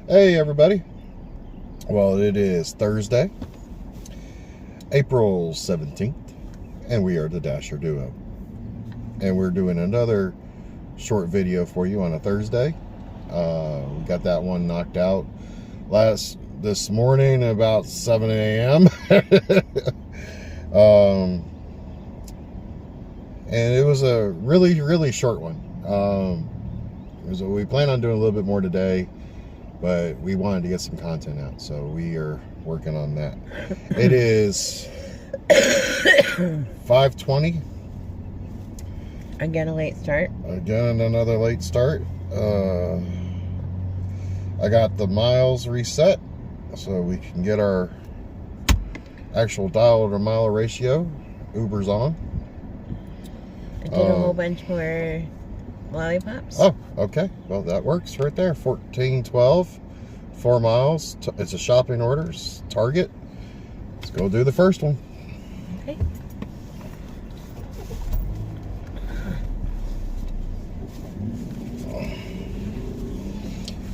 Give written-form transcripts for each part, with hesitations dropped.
Hey everybody. Well, it is Thursday, April 17th, and we are the Dasher Duo. And we're doing another short video for you on a Thursday. We got that one knocked out this morning about 7 a.m. And it was a really short one. We plan on doing a little bit more today, but we wanted to get some content out, so we are working on that. It is 5:20. Again, a late start. Again, another late start. I got the miles reset so we can get our actual dial to mile ratio. Uber's on. I did a whole bunch more lollipops. Oh, okay. Well, that works right there. 14.12, 4 miles. It's a shopping orders. Target. Let's go do the first one. Okay.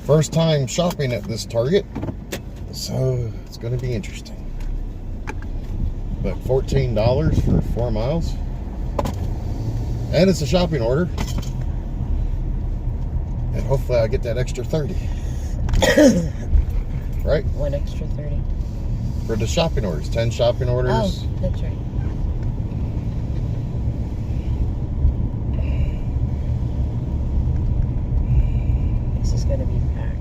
First time shopping at this Target, so it's going to be interesting. But $14 for 4 miles. And it's a shopping order. And hopefully I get that extra 30. Right? What extra 30? For the shopping orders. 10 shopping orders. Oh, that's right. This is going to be packed.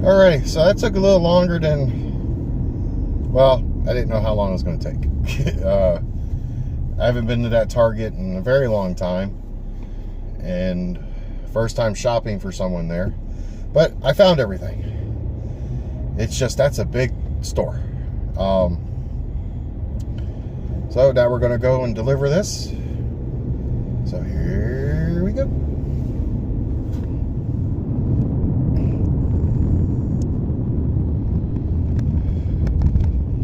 Alright, so that took a little longer than, well, I didn't know how long it was going to take. I haven't been to that Target in a very long time. And first time shopping for someone there. But I found everything. It's just, that's a big store. So now we're going to go and deliver this. So here we go.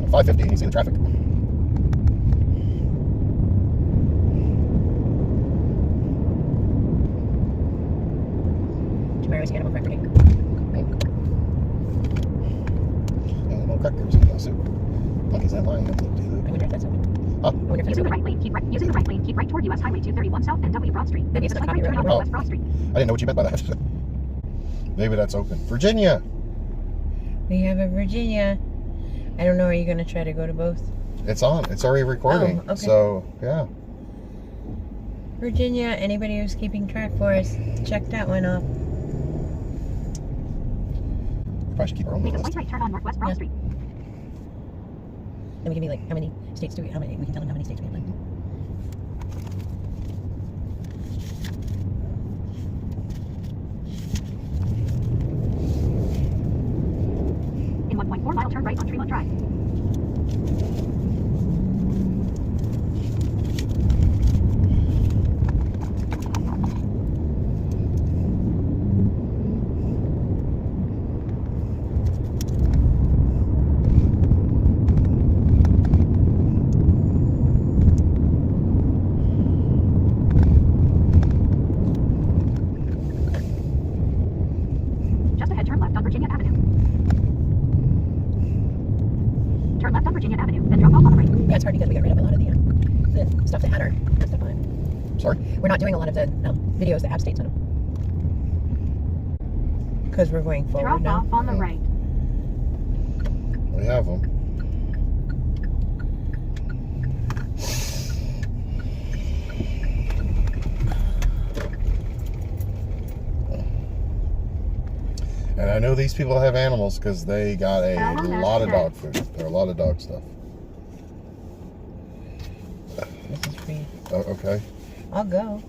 At 5:50, you can see the traffic. Tomorrow's animal cracker day. Animal crackers in the soup. Monkeys and lions. I wonder if that's open. Huh? I wonder if that's Using the open. right lane, keep right toward US Highway 231 South and W Broad Street. Maybe it's Use the the right copyright. turn West Broad Street. I didn't know what you meant by that. Maybe that's open. Virginia. We have a Virginia. I don't know. Are you going to try to go to both? It's on. It's already recording. Oh, okay. So, yeah. Virginia, anybody who's keeping track for us, check that one off. Probably should keep our own Make a list. slight right turn on Northwest Broad Yeah. Street. And we can be like, how many states do we, we can tell them how many states we have. Like. In 1.4 mile, turn right on Tremont Drive. Just ahead, turn left on Virginia Avenue. Turn left on Virginia Avenue, then drop off on the right. Yeah, it's hard because we got rid of a lot of the stuff that had our stuff on it. Sorry? We're not doing a lot of the videos that have states on them. Because we're going forward Drop now. off on the right. We have them. And I know these people have animals because they got a lot of dog food. There are a lot of dog stuff. This is for you. Oh, okay. I'll go.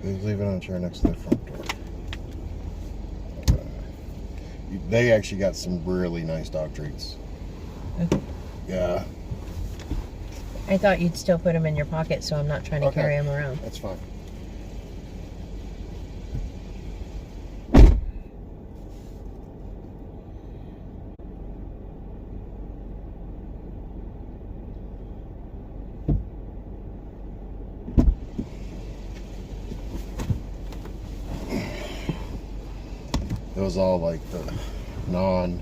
Please leave it on a chair next to the front door. They actually got some really nice dog treats. Okay. Yeah, I thought you'd still put them in your pocket, so I'm not trying to Okay. carry them around. that's fine. It was all like the non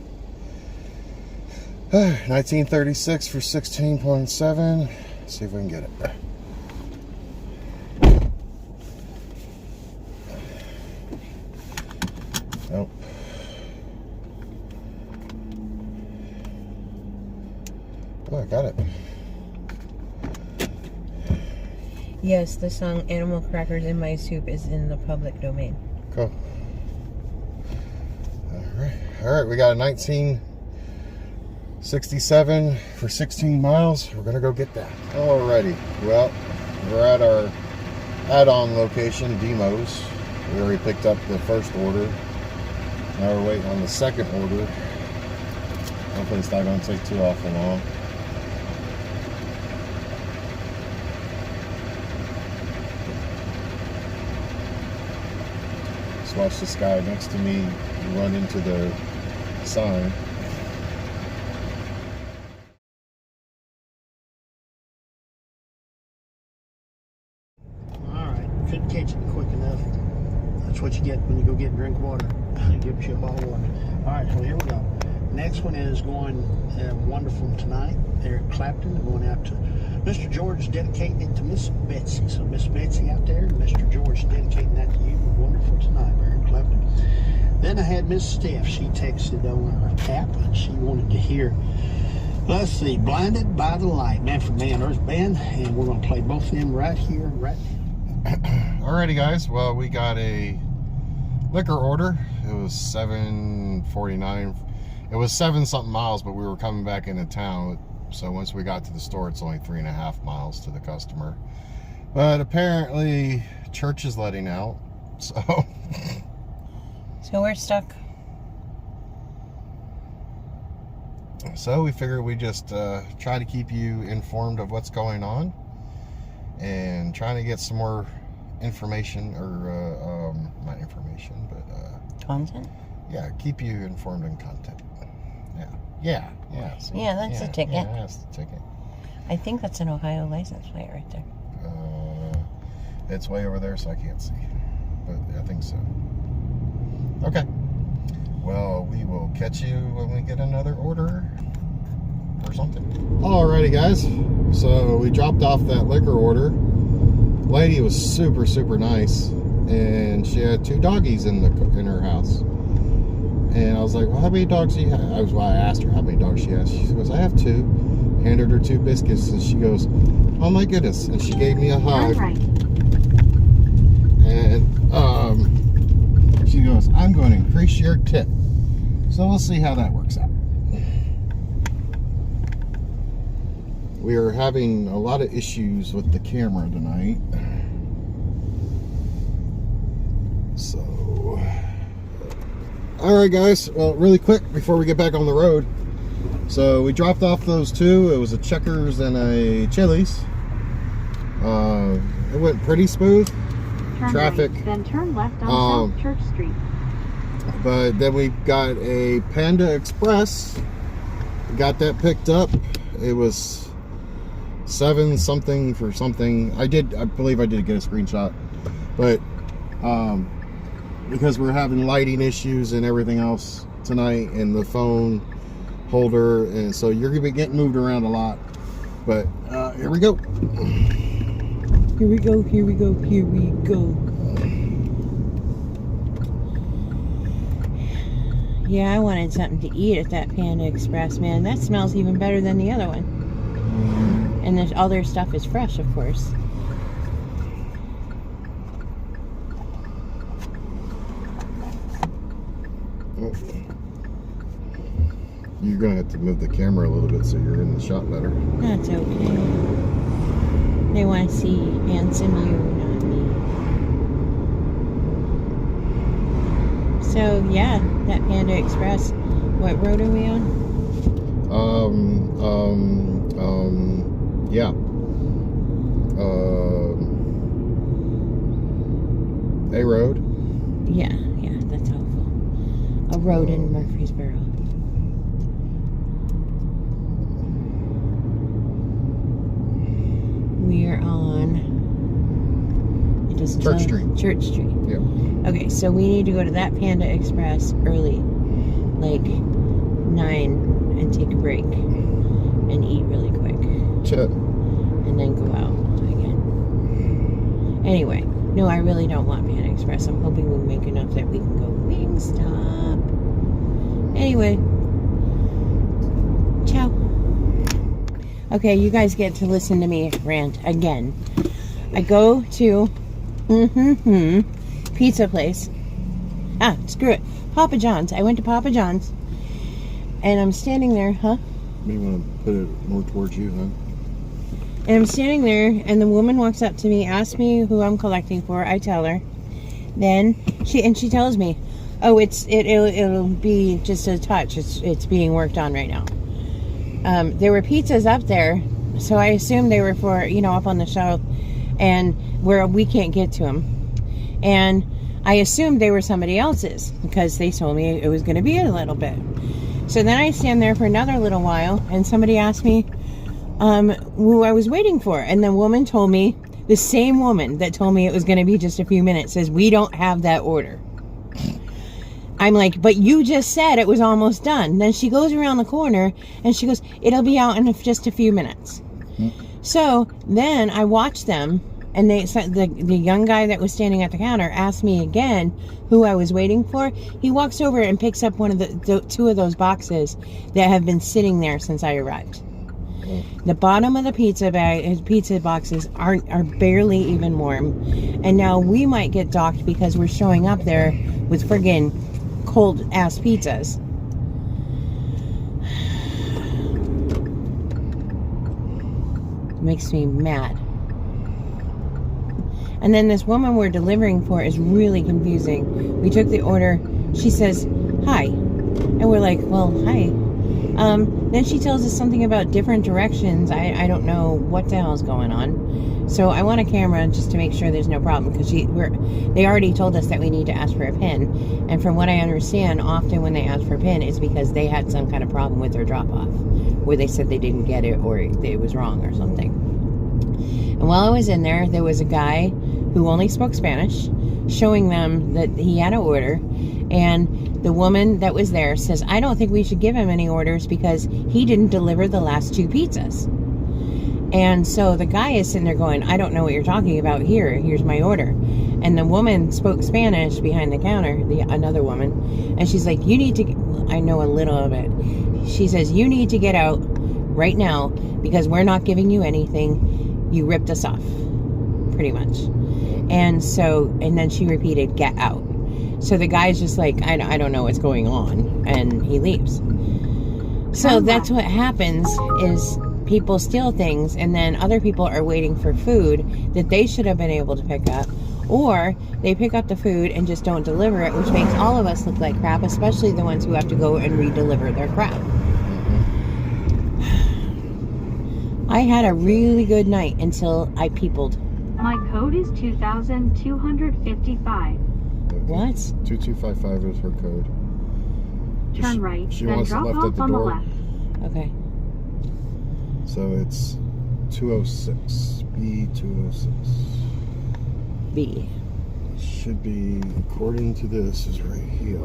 1936 for 16.7. See if we can get it. Nope. Oh, I got it. Yes, the song Animal Crackers in My Soup is in the public domain. Cool. All right, we got a 1967 for 16 miles. We're gonna go get that. Alrighty, well, we're at our add-on location, Demos. We already picked up the first order. Now we're waiting on the second order. Hopefully it's not gonna take too awful long. Just watch this guy next to me run into the sign. Alright, couldn't catch it quick enough. That's what you get when you go get drink water. It gives you a bottle of water. Alright, so here we go. Next one is going wonderful tonight. They're at Clapton. They're going out to Mr. George, dedicating it to Miss Betsy. So Miss Betsy out there, Mr. George dedicating that to you. Wonderful tonight. We're in Clapton. Then I had Miss Steph. She texted on her app and she wanted to hear, let's see, Blinded by the Light, Man for Man Earth Band. And we're going to play both of them right here, right now. Alrighty, guys. Well, we got a liquor order. It was $7.49. It was 7-something miles, but we were coming back into town. So once we got to the store, it's only 3.5 miles to the customer. But apparently, church is letting out. So we're stuck. So we figured we just try to keep you informed of what's going on and trying to get some more information, or not information, but Content? yeah, keep you informed in content. Yeah. So, Yeah, that's the ticket. Yeah, that's the ticket. I think that's an Ohio license plate right there. It's way over there, so I can't see, but I think so. Okay. Well, we will catch you when we get another order or something. Alrighty, guys. So we dropped off that liquor order. Lady was super, super nice, and she had 2 doggies in her house. And I was like, well, how many dogs do you have? I asked her how many dogs she has. She goes, I have 2. Handed her 2 biscuits, and she goes, oh my goodness. And she gave me a hug. Right. And she goes, I'm going to increase your tip. So we'll see how that works out. We are having a lot of issues with the camera tonight. So, alright guys, well, really quick before we get back on the road. So we dropped off those 2. It was a Checkers and a Chili's. It went pretty smooth. Turn Traffic. Right, then turn left on South Church Street. But then we got a Panda Express. Got that picked up. It was 7 something for something. I believe I did get a screenshot. But because we're having lighting issues and everything else tonight, and the phone holder, and so you're gonna be getting moved around a lot. But here we go. Here we go, here we go, here we go. Yeah, I wanted something to eat at that Panda Express, man. That smells even better than the other one. And there's all their stuff is fresh, of course. You're gonna have to move the camera a little bit so you're in the shot better. That's okay. They want to see handsome you, not me. So, yeah, that Panda Express. What road are we on? Yeah. A road. Yeah, that's helpful. A road in Murfreesboro. We are on, Just Church Street. Church Street. Yep. Okay, so we need to go to that Panda Express early, like 9, and take a break and eat really quick, and then go out again. Anyway, no, I really don't want Panda Express. I'm hoping we make enough that we can go Wingstop. Anyway, ciao. Okay, you guys get to listen to me rant again. I go to pizza place. Screw it. Papa John's. I went to Papa John's, and I'm standing there, Maybe want to put it more towards you, huh? And I'm standing there, and the woman walks up to me, asks me who I'm collecting for. I tell her. Then she tells me, "Oh, it'll be just a touch. It's being worked on right now." There were pizzas up there, so I assumed they were for, up on the shelf, and where we can't get to them. And I assumed they were somebody else's because they told me it was going to be a little bit. So then I stand there for another little while, and somebody asked me who I was waiting for, and the woman told me, the same woman that told me it was going to be just a few minutes, says, "We don't have that order." I'm like, "But you just said it was almost done." Then she goes around the corner and she goes, "It'll be out in just a few minutes." So then I watched them, and the young guy that was standing at the counter asked me again who I was waiting for. He walks over and picks up one of the two of those boxes that have been sitting there since I arrived. The bottom of the pizza boxes are barely even warm, and now we might get docked because we're showing up there with friggin' cold ass pizzas. It makes me mad. And then this woman we're delivering for is really confusing. We took the order. She says, "Hi." And we're like, "Well, hi." Then she tells us something about different directions. I don't know what the hell is going on. So I want a camera just to make sure there's no problem, because they already told us that we need to ask for a PIN. And from what I understand, often when they ask for a PIN, it's because they had some kind of problem with their drop-off, where they said they didn't get it or it was wrong or something. And while I was in there, there was a guy who only spoke Spanish, showing them that he had an order, and the woman that was there says, "I don't think we should give him any orders because he didn't deliver the last 2 pizzas." And so the guy is sitting there going, "I don't know what you're talking about. Here's my order." And the woman spoke Spanish behind the counter, another woman, and she's like, "You need to," I know a little of it. She says, "You need to get out right now because we're not giving you anything. You ripped us off," pretty much. And then she repeated, "Get out." So the guy's just like, I don't know what's going on, and he leaves. So that's what happens, is people steal things, and then other people are waiting for food that they should have been able to pick up, or they pick up the food and just don't deliver it, which makes all of us look like crap, especially the ones who have to go and re-deliver their crap. I had a really good night until I peopled. My code is 2255. What? 2255 is her code. Turn right, She then wants it drop left at off the on the door. left. Okay. So it's 206. B206. B. Should be, according to this, is right here.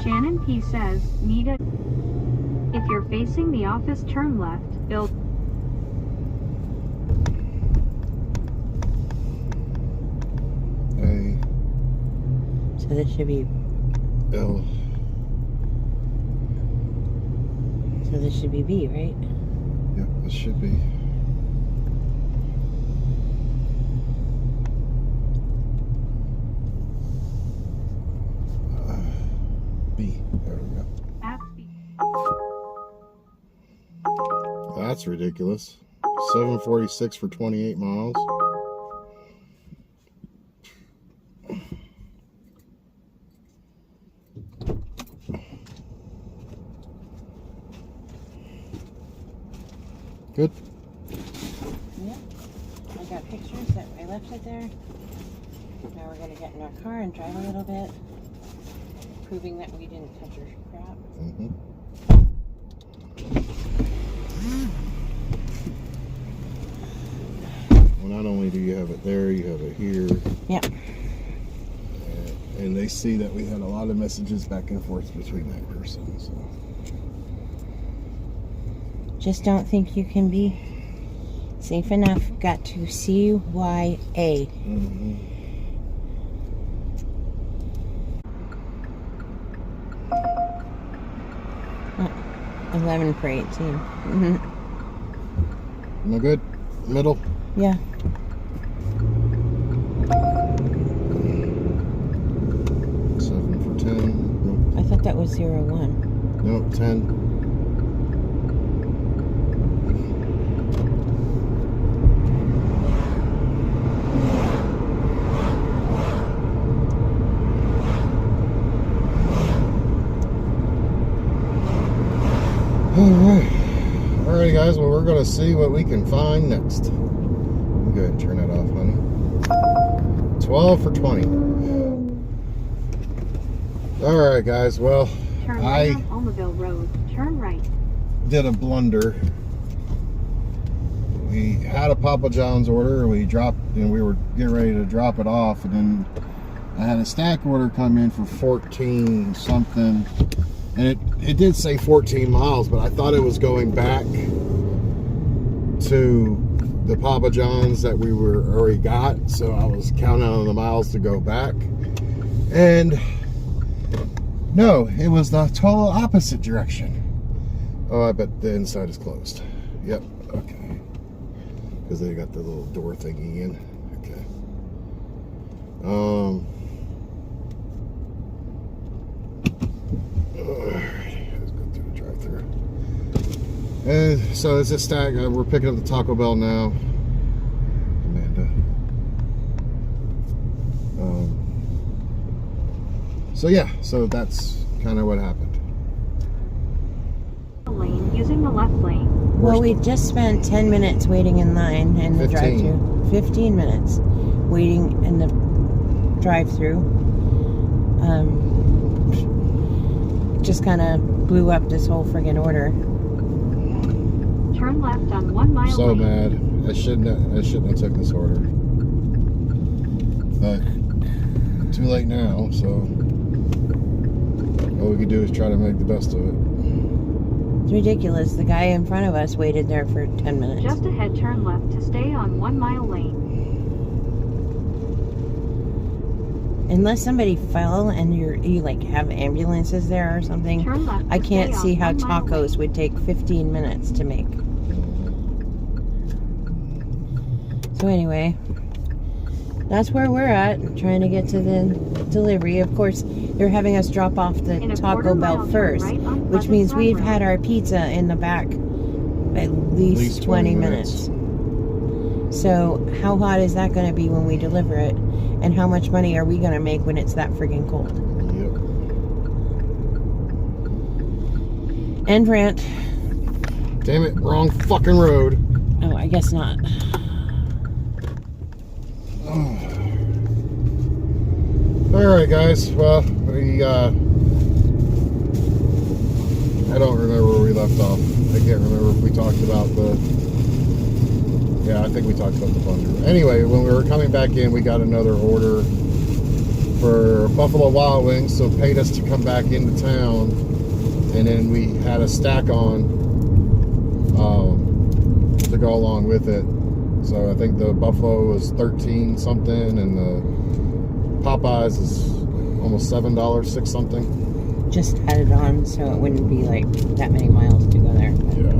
Shannon P says, if you're facing the office, turn left, build. A. So this should be, L. so this should be B, right? Yep, this should be. B. There we go. That's B. That's ridiculous. 746 for 28 miles. Good. Yep. I got pictures that I left it there. Now we're going to get in our car and drive a little bit, proving that we didn't touch our crap. Mm-hmm. not only do you have it there, you have it here. Yeah. And they see that we had a lot of messages back and forth between that person. So. Just don't think you can be safe enough. Got to CYA. Mm-hmm. 11 for 18. Mm-hmm. Am I good? Middle? Yeah. For 10. Nope. I thought that was 01. Nope, 10. Alrighty guys, well we're gonna see what we can find next. Go ahead and turn that off, honey. 12 for 20. Alright guys, well, Turn right on Almaville Road. Turn right. did a blunder. We had a Papa John's order, we dropped, and we were getting ready to drop it off, and then I had a stack order come in for 14 something, and it did say 14 miles, but I thought it was going back to the Papa John's that we were already got, so I was counting on the miles to go back, and no, it was the total opposite direction. Oh, I bet the inside is closed. Yep, okay, because they got the little door thingy in. Okay. Let's go through the drive-thru. And so it's a stack. We're picking up the Taco Bell now. Amanda. So yeah, so that's kind of what happened. Lane using the left lane. Well, we just spent 10 minutes waiting in line in the 15. drive-thru. 15 minutes waiting in the drive-thru. Just kind of blew up this whole friggin' order. Turn left on 1 mile So lane. mad. I shouldn't have took this order. But too late now, so all we can do is try to make the best of it. It's ridiculous. The guy in front of us waited there for 10 minutes. Just ahead, turn left to stay on 1 mile lane. Unless somebody fell and you like have ambulances there or something, Turn left to I can't stay see on how 1 mile tacos lane. would take 15 minutes to make. So anyway, that's where we're at, trying to get to the delivery. Of course, they're having us drop off the In a Taco quarter Bell mile, turn first, right on which Pleasant means Run we've Road. had our pizza in the back at least 20 minutes. So how hot is that going to be when we deliver it? And how much money are we going to make when it's that friggin' cold? Yep. And Rant. Damn it, wrong fucking road. Oh, I guess not. Alright guys, well, we I don't remember where we left off. I can't remember if we talked about I think we talked about the blunder. Anyway, when we were coming back in, we got another order for Buffalo Wild Wings, so paid us to come back into town, and then we had a stack on to go along with it. So I think the Buffalo was 13 something, and the Popeyes is almost $7, 6 something. Just had it on so it wouldn't be like that many miles to go there. Yeah.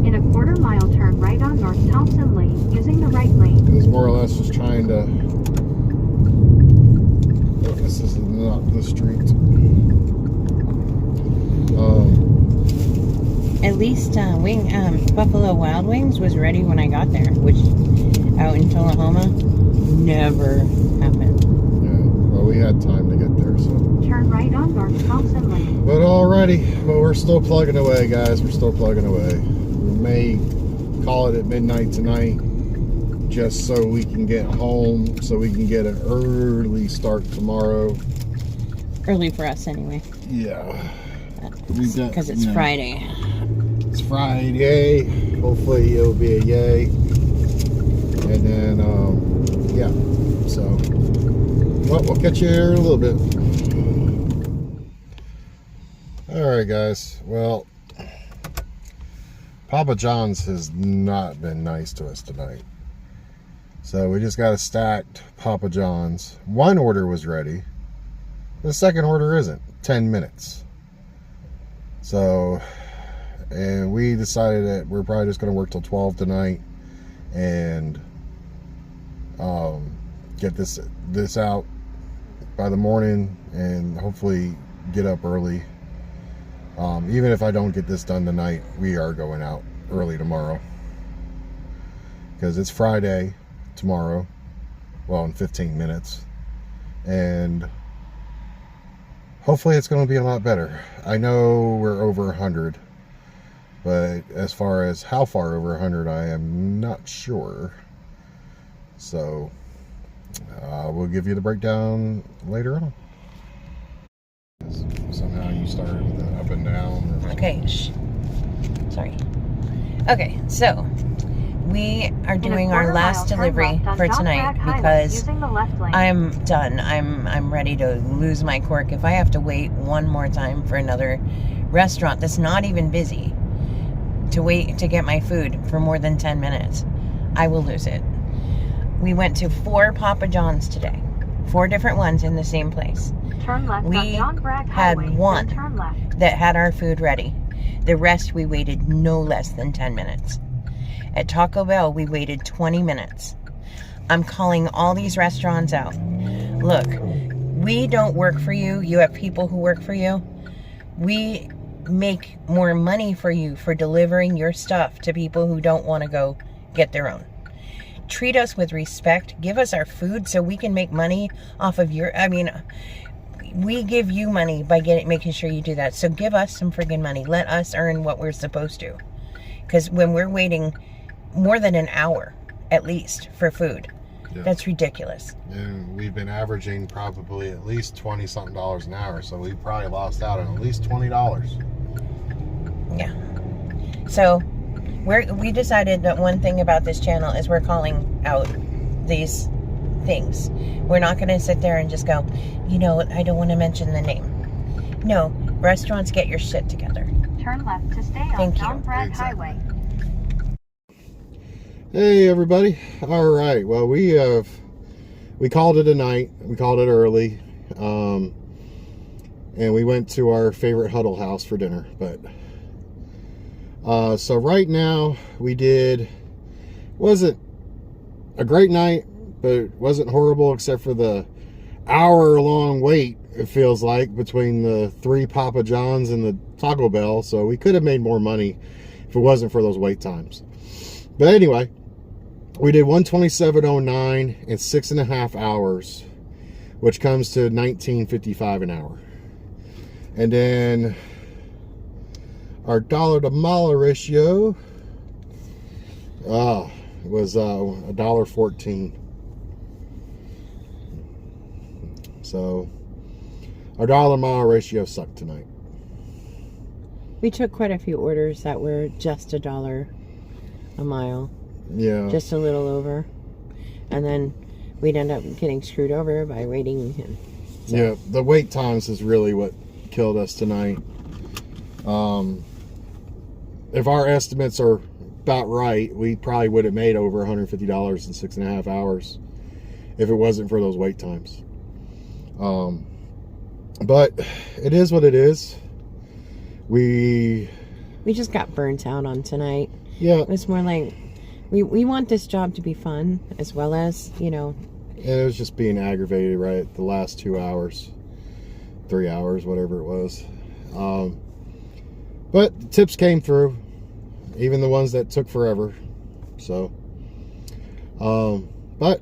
In a quarter mile, turn right on North Thompson Lane using the right lane. It was more or less just trying to. This is not the street. At least Buffalo Wild Wings was ready when I got there, which out in Tullahoma never happened. Yeah, well, we had time to get there, so. Turn right on North Thompson Lane. But alrighty, well, we're still plugging away, guys. We're still plugging away. We may call it at midnight tonight, just so we can get home, so we can get an early start tomorrow. Early for us, anyway. Yeah. Because it's Friday. It's Friday. Hopefully it'll be a yay. And then Well, we'll catch you here in a little bit. Alright guys, well, Papa John's has not been nice to us tonight. So we just got a stacked Papa John's. One order was ready. The second order isn't. 10 minutes. So, and we decided that we're probably just going to work till 12 tonight and get this out by the morning and hopefully get up early. Even if I don't get this done tonight, we are going out early tomorrow because it's Friday tomorrow, well, in 15 minutes, and hopefully it's going to be a lot better. I know we're over 100, but as far as how far over 100, I am not sure. So we'll give you the breakdown later on. Somehow you started with the up and down. Okay, sorry. Okay, so we are doing our last delivery for tonight because I'm done. I'm ready to lose my cork. If I have to wait one more time for another restaurant that's not even busy to wait to get my food for more than 10 minutes, I will lose it. We went to 4 Papa John's today. 4 different ones in the same place. Turn left We on John Bragg had Highway, one then turn left. that had our food ready. The rest we waited no less than 10 minutes. At Taco Bell, we waited 20 minutes. I'm calling all these restaurants out. Look, we don't work for you. You have people who work for you. We make more money for you for delivering your stuff to people who don't want to go get their own. Treat us with respect. Give us our food so we can make money off of your... I mean, we give you money by making sure you do that. So give us some friggin' money. Let us earn what we're supposed to. Because when we're waiting more than an hour, at least, for food, that's ridiculous. And we've been averaging probably at least $20-something an hour. So we probably lost out on at least $20. Yeah. So... we decided that one thing about this channel is we're calling out these things. We're not going to sit there and just go, you know, I don't want to mention the name. No, restaurants, get your shit together. Turn left to stay on John Bragg Highway. Hey everybody. All right. Well, we called it a night. We called it early. And we went to our favorite huddle house for dinner, but so right now wasn't a great night, but it wasn't horrible except for the hour-long wait, it feels like, between the 3 Papa John's and the Taco Bell. So we could have made more money if it wasn't for those wait times. But anyway, we did $127.09 in 6.5 hours, which comes to $19.55 an hour. And then our dollar to mile ratio was $1.14. So our dollar mile ratio sucked tonight. We took quite a few orders that were just $1 a mile. Yeah. Just a little over. And then we'd end up getting screwed over by waiting. So. Yeah, the wait times is really what killed us tonight. If our estimates are about right, we probably would have made over $150 in 6.5 hours if it wasn't for those wait times. But it is what it is. We just got burnt out on tonight. Yeah. It's more like we want this job to be fun as well as, you know. It was just being aggravated right the last 2 hours, 3 hours, whatever it was. But the tips came through, even the ones that took forever. So, but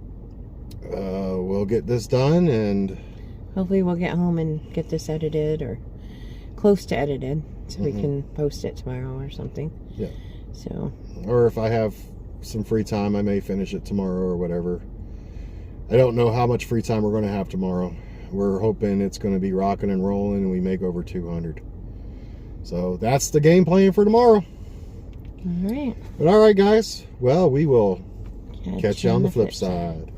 we'll get this done, and hopefully we'll get home and get this edited or close to edited, so we can post it tomorrow or something. Yeah. So. Or if I have some free time, I may finish it tomorrow or whatever. I don't know how much free time we're going to have tomorrow. We're hoping it's going to be rocking and rolling, and we make over 200. So that's the game plan for tomorrow. All right. But all right, guys. Well, we will catch you on the flip side.